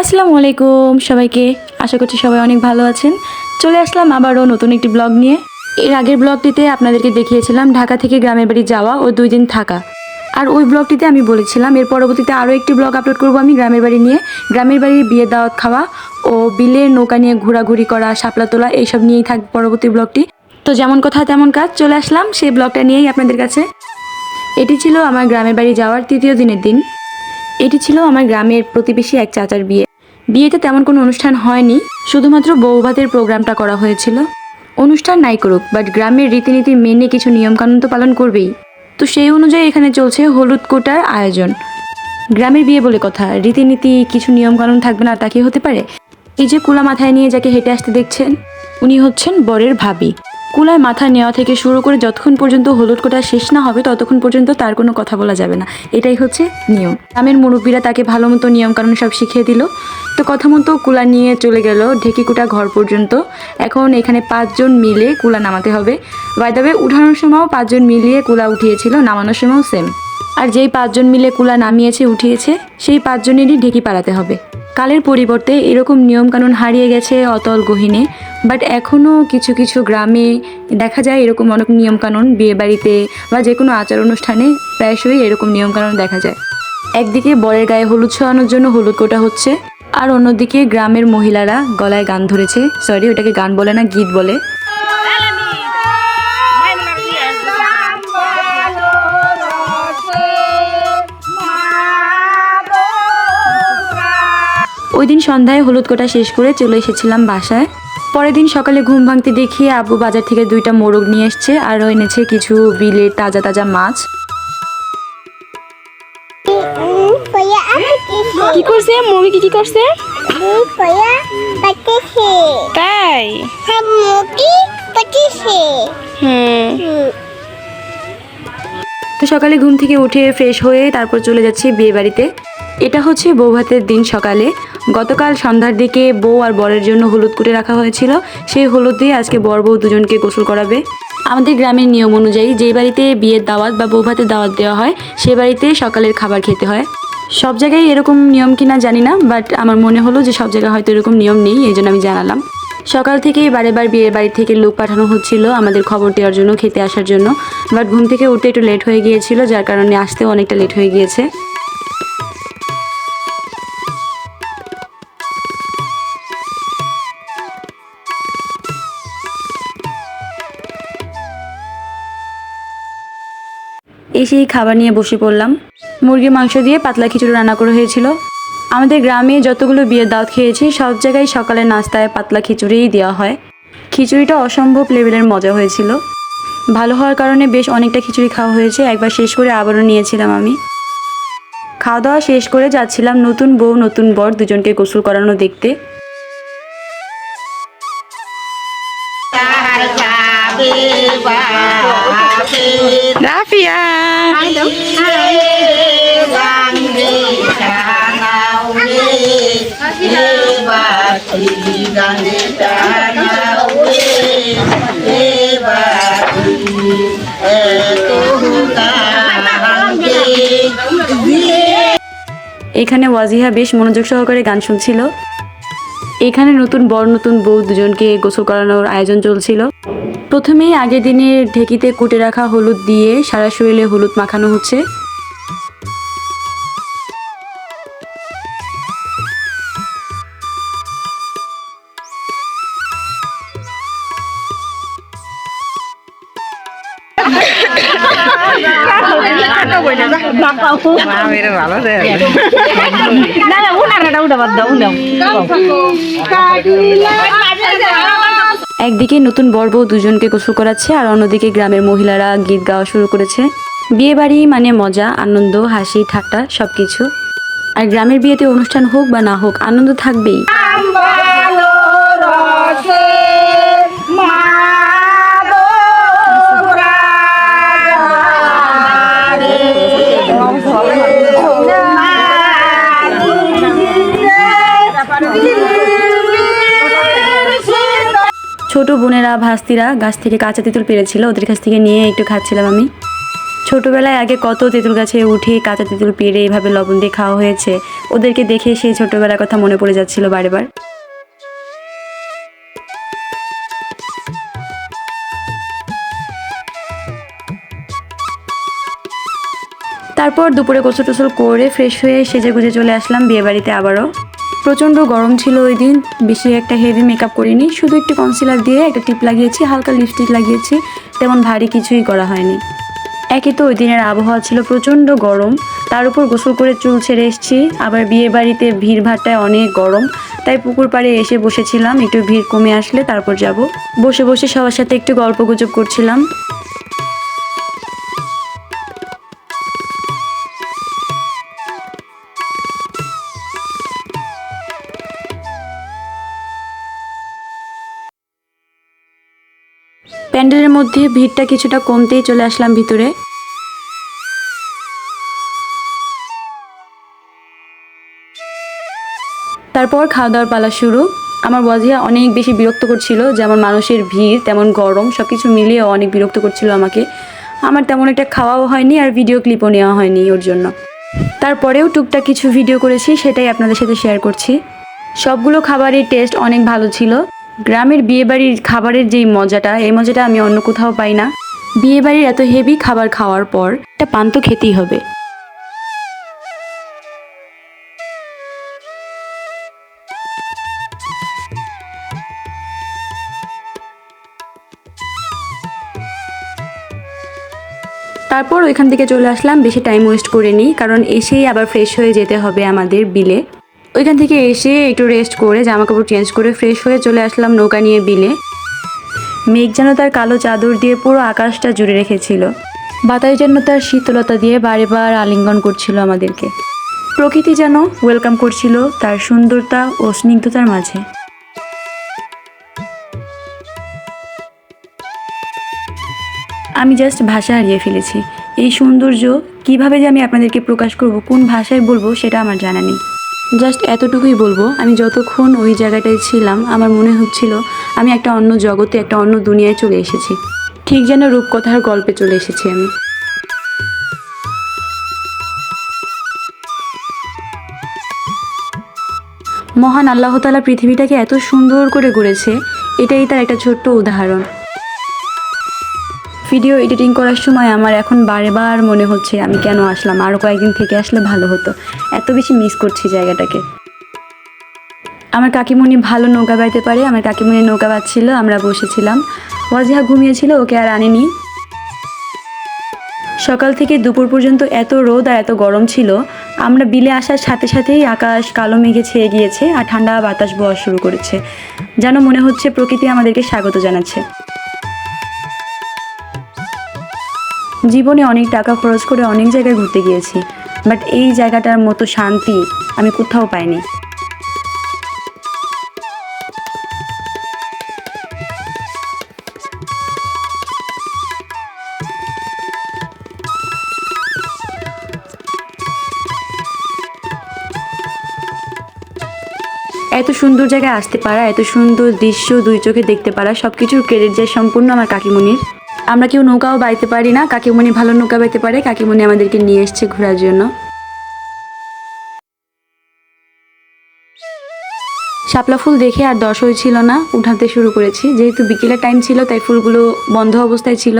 আসসালামু আলাইকুম সবাইকে। আশা করছি সবাই অনেক ভালো আছেন। চলে আসলাম আবারও নতুন একটি ব্লগ নিয়ে। এর আগের ব্লগটিতে আপনাদেরকে দেখিয়েছিলাম ঢাকা থেকে গ্রামের বাড়ি যাওয়া ও 2 দিন থাকা। আর ওই ব্লগটিতে আমি বলেছিলাম এর পরবর্তীতে আরও একটি ব্লগ আপলোড করব আমি গ্রামের বাড়ি নিয়ে। গ্রামের বাড়ির বিয়ের দাওয়াত খাওয়া ও বিলের নৌকা নিয়ে ঘোরাঘুরি করা, শাপলা তোলা এইসব নিয়েই থাকবে পরবর্তী ব্লগটি। তো যেমন কথা তেমন কাজ, চলে আসলাম সেই ব্লগটা নিয়েই আপনাদের কাছে। এটি ছিল আমার গ্রামের বাড়ি যাওয়ার 3য় দিনের দিন। এটি ছিল আমার গ্রামের প্রতিবেশী এক চাচার বিয়ে। বিয়েতে তেমন কোনো অনুষ্ঠান হয়নি, শুধুমাত্র বৌভাতের প্রোগ্রামটা করা হয়েছিল। অনুষ্ঠান নাই করুক, বাট গ্রামের রীতিনীতি মেনে কিছু নিয়মকানুন তো পালন করবেই। তো সেই অনুযায়ী এখানে চলছে হলুদ কোটার আয়োজন। গ্রামের বিয়ে বলে কথা, রীতিনীতি কিছু নিয়মকানুন থাকবে না তা কি হতে পারে? এই যে কুলা মাথায় নিয়ে যাকে হেঁটে আসতে দেখছেন, উনি হচ্ছেন বরের ভাবি। কুলায় মাথা নেওয়া থেকে শুরু করে যতক্ষণ পর্যন্ত হলুদ কোটা শেষ না হবে ততক্ষণ পর্যন্ত তার কোনো কথা বলা যাবে না। এটাই হচ্ছে নিয়ম। গ্রামের মুরব্বীরা তাকে ভালো মতো নিয়মকানুন সব শিখিয়ে দিল। তো কথা মতো কুলা নিয়ে চলে গেল ঢেকিকুটা ঘর পর্যন্ত। এখন এখানে 5 জন মিলে কুলা নামাতে হবে। বাই দ্য ওয়ে, উঠানোর সময়ও 5 জন মিলিয়ে কুলা উঠিয়েছিল, নামানোর সময়ও সেম। আর যেই 5 জন মিলে কুলা নামিয়েছে উঠিয়েছে সেই 5 জনেরই ঢেকি পাড়াতে হবে। কালের পরিবর্তে এরকম নিয়মকানুন হারিয়ে গেছে অতল গহীনে, বাট এখনও কিছু কিছু গ্রামে দেখা যায় এরকম অনেক নিয়মকানুন। বিয়ে বাড়িতে বা যে কোনো আচার অনুষ্ঠানে প্রায়শই এরকম নিয়মকানুন দেখা যায়। একদিকে বরের গায়ে হলুদ ছোঁয়ানোর জন্য হলুদ কোটা হচ্ছে, আর অন্যদিকে গ্রামের মহিলারা গলায় গান ধরেছে, সরি ওটাকে গান বলে না, গীত বলে। ওই দিন সন্ধ্যায় হলুদ কোটা শেষ করে চলে এসেছিলাম বাসায়। পরের দিন সকালে ঘুম ভাঙতে দেখি আব্বু বাজার থেকে 2টা মোরগ নিয়ে এসছে, আর এনেছে কিছু বিলের তাজা তাজা মাছ। কি করছে মুরগি? কি করছে তাই? তো সকালে ঘুম থেকে উঠে ফ্রেশ হয়ে তারপর চলে যাচ্ছি বিয়ে বাড়িতে। এটা হচ্ছে বৌভাতের দিন সকালে। গতকাল সন্ধ্যার দিকে বউ আর বরের জন্য হলুদ কুটে রাখা হয়েছিল, সেই হলুদ দিয়ে আজকে বর বউ দুজনকে গোসল করাবে। আমাদের গ্রামের নিয়ম অনুযায়ী যে বাড়িতে বিয়ের দাওয়াত বা বৌভাতের দাওয়াত দেওয়া হয় সে বাড়িতে সকালের খাবার খেতে হয়। সব জায়গায় এরকম নিয়ম কিনা জানি না, বাট আমার মনে হলো যে সব জায়গায় হয়তো এরকম নিয়ম নেই, এই জন্য আমি জানালাম। সকাল থেকেই বারে বার বিয়ের বাড়ি থেকে লোক পাঠানো হচ্ছিল আমাদের খবর দেওয়ার জন্য, খেতে আসার জন্য। বাট ঘুম থেকে উঠতে একটু লেট হয়ে গিয়েছিল, যার কারণে আসতেও অনেকটা লেট হয়ে গিয়েছে। এসেই খাবার নিয়ে বসে পড়লাম। মুরগির মাংস দিয়ে পাতলা খিচুড়ি রান্না করা হয়েছিল। আমাদের গ্রামে যতগুলো বিয়ের দাওয়াত খেয়েছি সব জায়গায় সকালের নাস্তায় পাতলা খিচুড়িই দেওয়া হয়। খিচুড়িটা অসম্ভব লেভেলের মজা হয়েছিল। ভালো হওয়ার কারণে বেশ অনেকটা খিচুড়ি খাওয়া হয়েছে। একবার শেষ করে আবারও নিয়েছিলাম আমি। খাওয়া দাওয়া শেষ করে যাচ্ছিলাম নতুন বউ নতুন বর দুজনকে গোসল করানো দেখতে। রাফিয়া এখানে ওয়াজিহা বেশ মনোযোগ সহকারে গান শুনছিল। এখানে নতুন বর নতুন বউ দুজনকে গোসল করানোর আয়োজন চলছিল। প্রথমেই আগের দিনের ঢেকিতে কুটে রাখা হলুদ দিয়ে সারা শরীরে হলুদ মাখানো হচ্ছে। একদিকে নতুন বর বউ দুজনকে গোসল করাচ্ছে, আর অন্যদিকে গ্রামের মহিলারা গীত গাওয়া শুরু করেছে। বিয়ে বাড়ি মানে মজা, আনন্দ, হাসি ঠাট্টা সবকিছু। আর গ্রামের বিয়েতে অনুষ্ঠান হোক বা না হোক আনন্দ থাকবেই। ছোট বোনেরা ভাস্তিরা গাছ থেকে কাঁচা তেঁতুল পেরেছিল, ওদের কাছ থেকে নিয়ে একটু খাচ্ছিলাম আমি। ছোটবেলায় আগে কত তেঁতুল গাছে উঠে কাঁচা তেঁতুল পেড়ে এভাবে লবণ দিয়ে খাওয়া হয়েছে, ওদেরকে দেখে সেই ছোটবেলার কথা মনে পড়ে যাচ্ছিল বারবার। তারপর দুপুরে গোসল টোসল করে ফ্রেশ হয়ে সেজে গুজে চলে আসলাম বিয়েবাড়িতে আবারও। প্রচণ্ড গরম ছিল ওই দিন, বেশি একটা হেভি মেকআপ করিনি, শুধু একটু কনসিলার দিয়ে একটা টিপ লাগিয়েছি, হালকা লিপস্টিক লাগিয়েছি, তেমন ভারী কিছুই করা হয়নি। একই তো ওই দিনের আবহাওয়া ছিল প্রচণ্ড গরম, তার উপর গোসল করে চুল ছেড়ে এসেছি, আবার বিয়েবাড়িতে ভিড়ভাট্টায় অনেক গরম, তাই পুকুর পাড়ে এসে বসেছিলাম, একটু ভিড় কমে আসলে তারপর যাব। বসে বসে সবার সাথে একটু গল্প গুজব করছিলাম। প্যান্ডেলের মধ্যে ভিড়টা কিছুটা কমতেই চলে আসলাম ভিতরে। তারপর খাওয়া দাওয়ার পালা শুরু। আমার ওয়াজিয়া অনেক বেশি বিরক্ত করছিল, যেমন মানুষের ভিড় তেমন গরম, সব কিছু মিলিয়ে অনেক বিরক্ত করছিল আমাকে। আমার তেমন একটা খাওয়াও হয়নি আর ভিডিও ক্লিপও নেওয়া হয়নি ওর জন্য। তারপরেও টুকটাক কিছু ভিডিও করেছি, সেটাই আপনাদের সাথে শেয়ার করছি। সবগুলো খাবারের টেস্ট অনেক ভালো ছিল। গ্রামের বিয়েবাড়ির খাবারের যেই মজাটা, এই মজাটা আমি অন্য কোথাও পাই না। বিয়েবাড়ির এত হেভি খাবার খাওয়ার পর একটা পান তো খেতেই হবে। তারপর ওইখান থেকে চলে আসলাম, বেশি টাইম ওয়েস্ট করে নিই, কারণ এসেই আবার ফ্রেশ হয়ে যেতে হবে আমাদের বিলে। ওইখান থেকে এসে একটু রেস্ট করে জামাকাপড় চেঞ্জ করে ফ্রেশ হয়ে চলে আসলাম নৌকা নিয়ে বিলে। মেঘ যেন তার কালো চাদর দিয়ে পুরো আকাশটা জুড়ে রেখেছিল, বাতাস যেন তার শীতলতা দিয়ে বারবার আলিঙ্গন করছিল আমাদেরকে। প্রকৃতি যেন ওয়েলকাম করছিল তার সুন্দরতা ও স্নিগ্ধতার মাঝে। আমি জাস্ট ভাষা হারিয়ে ফেলেছি। এই সৌন্দর্য কিভাবে যে আমি আপনাদেরকে প্রকাশ করব, কোন ভাষায় বলবো সেটা আমার জানা নেই। জাস্ট এতটুকুই বলবো, আমি যতক্ষণ ওই জায়গাটায় ছিলাম আমার মনে হচ্ছিল আমি একটা অন্য জগতে, একটা অন্য দুনিয়ায় চলে এসেছি, ঠিক যেন রূপকথার গল্পে চলে এসেছি আমি। মহান আল্লাহ তাআলা পৃথিবীটাকে এত সুন্দর করে গড়েছে, এটাই তার একটা ছোট্ট উদাহরণ। ভিডিও এডিটিং করার সময় আমার এখন বারবার মনে হচ্ছে আমি কেন আসলাম, আরও কয়েকদিন থেকে আসলে ভালো হতো, এত বেশি মিস করছি জায়গাটাকে। আমার কাকিমণি ভালো নৌকা বাইতে পারে, আমার কাকিমণি নৌকা বাজছিল, আমরা বসেছিলাম। ওয়াজিহা ঘুমিয়েছিল, ওকে আর আনিনি। সকাল থেকে দুপুর পর্যন্ত এত রোদ আর এত গরম ছিল, আমরা বিলে আসার সাথে সাথেই আকাশ কালো মেঘে ছেয়ে গিয়েছে আর ঠান্ডা বাতাস বওয়া শুরু করেছে, যেন মনে হচ্ছে প্রকৃতি আমাদেরকে স্বাগত জানাচ্ছে। জীবনে অনেক টাকা খরচ করে অনেক জায়গায় ঘুরতে গিয়েছি, বাট এই জায়গাটার মতো শান্তি আমি কোথাও পাইনি। এত সুন্দর জায়গায় আসতে পারা, এত সুন্দর দৃশ্য দুই চোখে দেখতে পারা, সব কিছুর ক্রেডিট যায় সম্পূর্ণ আমার কাকিমণির। আমরা কেউ নৌকাও বাইতে পারি না, কাকিমণি ভালো নৌকা বাইতে পারে, কাকিমণি আমাদেরকে নিয়ে এসছে ঘোরার জন্য। শাপলা ফুল দেখে আর দশ হয়েছিল না, উঠাতে শুরু করেছি। যেহেতু বিকেলের টাইম ছিল তাই ফুলগুলো বন্ধ অবস্থায় ছিল,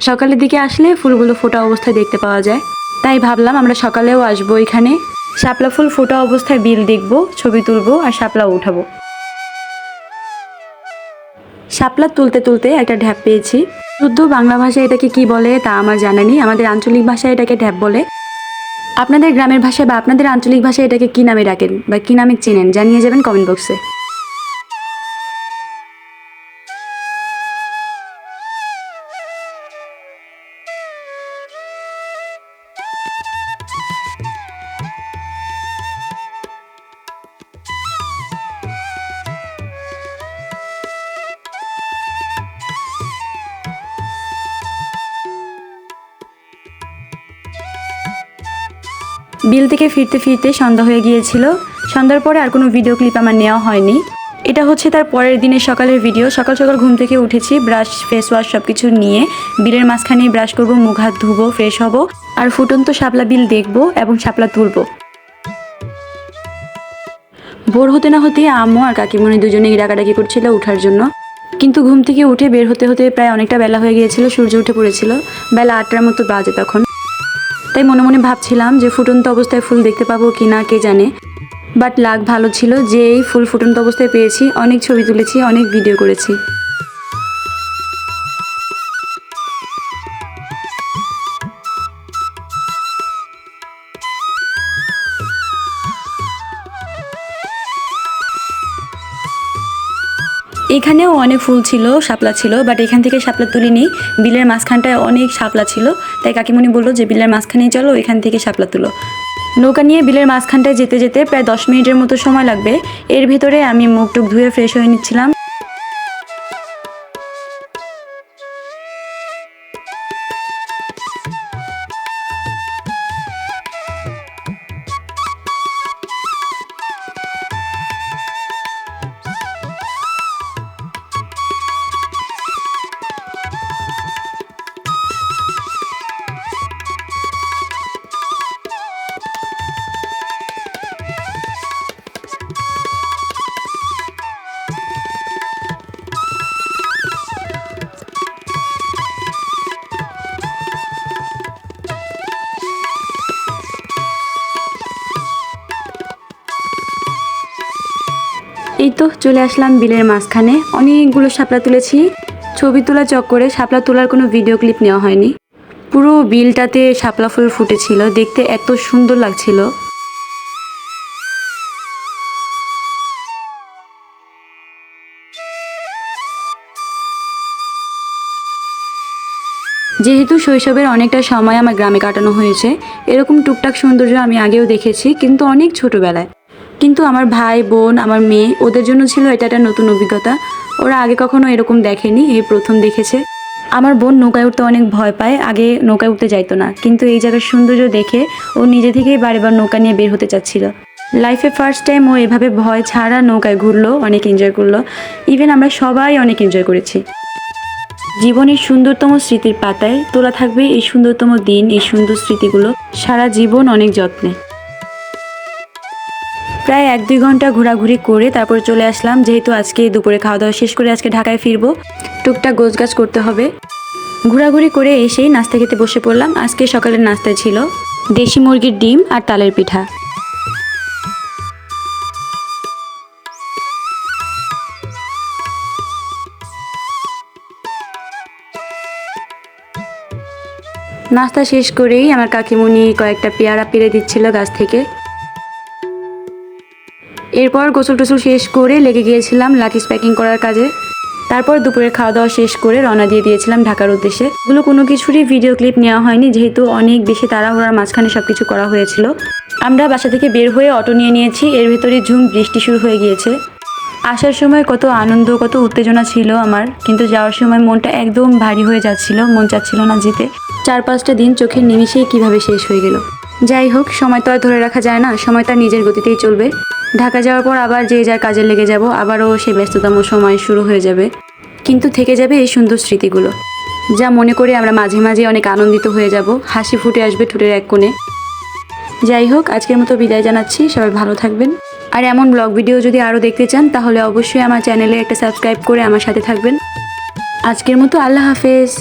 সকালের দিকে আসলে ফুলগুলো ফোটা অবস্থায় দেখতে পাওয়া যায়, তাই ভাবলাম আমরা সকালেও আসবো এখানে। শাপলা ফুল ফোটা অবস্থায় বিল দেখবো, ছবি তুলবো আর শাপলাও উঠাবো। শাপলা তুলতে তুলতে একটা ঢ্যাপ পেয়েছি। শুদ্ধ বাংলা ভাষায় এটাকে কি বলে তা আমার জানা নেই, আমাদের আঞ্চলিক ভাষায় এটাকে ঢ্যাপ বলে। আপনাদের গ্রামের ভাষায় বা আপনাদের আঞ্চলিক ভাষায় এটাকে কি নামে ডাকেন বা কি নামে চেনেন জানিয়ে যাবেন কমেন্ট বক্সে। বিল থেকে ফিরতে ফিরতে সন্ধ্যা হয়ে গিয়েছিল। সন্ধ্যার পরে আর কোনো ভিডিও ক্লিপ আমার নেওয়া হয়নি। এটা হচ্ছে তার পরের দিনের সকালের ভিডিও। সকাল সকাল ঘুম থেকে উঠেছি, ব্রাশ ফেস ওয়াশ সব কিছু নিয়ে বিলের মাঝখানেই ব্রাশ করব, মুখ হাত ধুবো, ফ্রেশ হব আর ফুটন্ত শাপলা বিল দেখবো এবং শাপলা তুলবো। ভোর হতে না হতে আম্মু আর কাকিমণি দুজনেই ডাকাডাকি করছিল ওঠার জন্য, কিন্তু ঘুম থেকে উঠে বের হতে হতে প্রায় অনেকটা বেলা হয়ে গিয়েছিল, সূর্য উঠে পড়েছিল, বেলা 8টার মতো বাজে তখন। তাই মনে মনে ভাবছিলাম যে ফুটন্ত অবস্থায় ফুল দেখতে পাবো কি না কে জানে, বাট লাক ভালো ছিল যে এই ফুল ফুটন্ত অবস্থায় পেয়েছি। অনেক ছবি তুলেছি, অনেক ভিডিও করেছি। এখানেও অনেক ফুল ছিল, শাপলা ছিল, বাট এখান থেকে শাপলা তুলিনি। বিলের মাঝখানটায় অনেক শাপলা ছিল, তাই কাকিমণি বললো যে বিলের মাঝখানেই চলো, এখান থেকে শাপলা তুলো। নৌকা নিয়ে বিলের মাঝখানটায় যেতে যেতে প্রায় 10 মিনিটের মতো সময় লাগবে। এর ভেতরে আমি মুখ টুক ধুয়ে ফ্রেশ হয়ে নিচ্ছিলাম। এই তো চলে আসলাম বিলের মাঝখানে। অনেকগুলো শাপলা তুলেছি। ছবি তোলা চক্করে শাপলা তোলার কোনো ভিডিও ক্লিপ নেওয়া হয়নি। পুরো বিলটাতে শাপলা ফুল ফুটেছিল, দেখতে এত সুন্দর লাগছিল। যেহেতু শৈশবের অনেকটা সময় আমার গ্রামে কাটানো হয়েছে, এরকম টুকটাক সৌন্দর্য আমি আগেও দেখেছি, কিন্তু অনেক ছোটবেলায়। কিন্তু আমার ভাই বোন, আমার মেয়ে, ওদের জন্য ছিল এটা একটা নতুন অভিজ্ঞতা। ওরা আগে কখনো এরকম দেখেনি, এই প্রথম দেখেছে। আমার বোন নৌকায় উঠতে অনেক ভয় পায়, আগে নৌকায় উঠতে যাইতো না, কিন্তু এই জায়গার সৌন্দর্য দেখে ও নিজে থেকেই বারেবার নৌকা নিয়ে বের হতে চাচ্ছিল। লাইফে ফার্স্ট টাইম ও এভাবে ভয় ছাড়া নৌকায় ঘুরলো, অনেক এনজয় করলো। ইভেন আমরা সবাই অনেক এনজয় করেছি। জীবনের সুন্দরতম স্মৃতির পাতায় তোলা থাকবে এই সুন্দরতম দিন, এই সুন্দর স্মৃতিগুলো সারা জীবন অনেক যত্নে। প্রায় 1-2 ঘন্টা ঘোরাঘুরি করে তারপর চলে আসলাম, যেহেতু আজকে দুপুরে খাওয়া দাওয়া শেষ করে আজকে ঢাকায় ফিরবো, টুকটাক গোছগাছ করতে হবে। ঘোরাঘুরি করে এসেই নাস্তা খেতে বসে পড়লাম। আজকে সকালের নাস্তায় ছিল দেশি মুরগির ডিম আর তালের পিঠা। নাস্তা শেষ করেই আমার কাকিমণি কয়েকটা পেয়ারা পেড়ে দিচ্ছিল গাছ থেকে। এরপর গোসল টোসল শেষ করে লেগে গিয়েছিলাম লাকিজ প্যাকিং করার কাজে। তারপর দুপুরে খাওয়া দাওয়া শেষ করে রওনা দিয়ে দিয়েছিলাম ঢাকার উদ্দেশ্যে। এগুলো কোনো কিছুরই ভিডিও ক্লিপ নেওয়া হয়নি, যেহেতু অনেক বেশি তাড়াহুড়ার মাঝখানে সব কিছু করা হয়েছিল। আমরা বাসা থেকে বের হয়ে অটো নিয়ে নিয়েছি, এর ভেতরে ঝুম বৃষ্টি শুরু হয়ে গিয়েছে। আসার সময় কত আনন্দ, কত উত্তেজনা ছিল আমার, কিন্তু যাওয়ার সময় মনটা একদম ভারী হয়ে যাচ্ছিল, মন চাচ্ছিল না যেতে। 4-5টা দিন চোখের নিমিষেই কিভাবে শেষ হয়ে গেল। যাই হোক, সময় তো আর ধরে রাখা যায় না, সময় তার নিজের গতিতেই চলবে। ঢাকা যাওয়ার পর আবার যে যার কাজে লেগে যাব, আবারও সেই ব্যস্ততম সময় শুরু হয়ে যাবে, কিন্তু থেকে যাবে এই সুন্দর স্মৃতিগুলো, যা মনে করে আমরা মাঝে মাঝে অনেক আনন্দিত হয়ে যাব, হাসি ফুটে আসবে ঠোঁটের এক কোণে। যাই হোক, আজকের মতো বিদায় জানাচ্ছি, সবাই ভালো থাকবেন। আর এমন ব্লগ ভিডিও যদি আরও দেখতে চান তাহলে অবশ্যই আমার চ্যানেলে একটা সাবস্ক্রাইব করে আমার সাথে থাকবেন। আজকের মতো আল্লাহ হাফেজ।